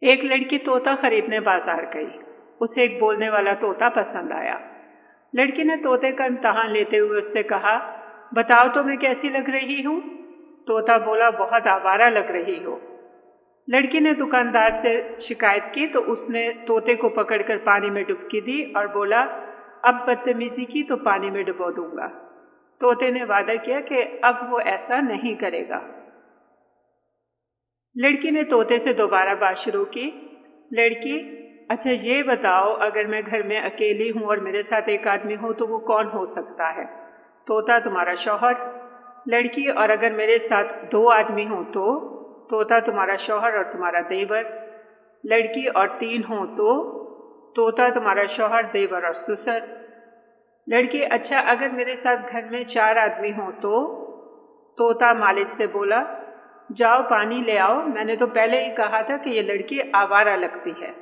ایک لڑکی طوطا خریدنے بازار گئی۔ اسے ایک بولنے والا طوطا پسند آیا۔ لڑکی نے طوطے کا امتحان لیتے ہوئے اس سے کہا، بتاؤ تو میں کیسی لگ رہی ہوں؟ طوطا بولا، بہت آوارہ لگ رہی ہو۔ لڑکی نے دکاندار سے شکایت کی تو اس نے طوطے کو پکڑ کر پانی میں ڈبکی دی اور بولا، اب بدتمیزی کی تو پانی میں ڈبو دوں گا۔ طوطے نے وعدہ کیا کہ اب وہ ایسا نہیں کرے گا۔ لڑکی نے طوطے سے دوبارہ بات شروع کی، لڑکی، اچھا یہ بتاؤ، اگر میں گھر میں اکیلی ہوں اور میرے ساتھ ایک آدمی ہو تو وہ کون ہو سکتا ہے؟ طوطا، تمہارا شوہر۔ لڑکی، اور اگر میرے ساتھ 2 آدمی ہوں تو؟ طوطا، تمہارا شوہر اور تمہارا دیور۔ لڑکی، اور 3 ہوں تو؟ طوطا، تمہارا شوہر، دیور اور سسر۔ لڑکی، اچھا اگر میرے ساتھ گھر میں 4 آدمی ہوں تو؟ طوطا مالک سے بولا، جاؤ پانی لے آؤ، میں نے تو پہلے ہی کہا تھا کہ یہ لڑکی آوارہ لگتی ہے۔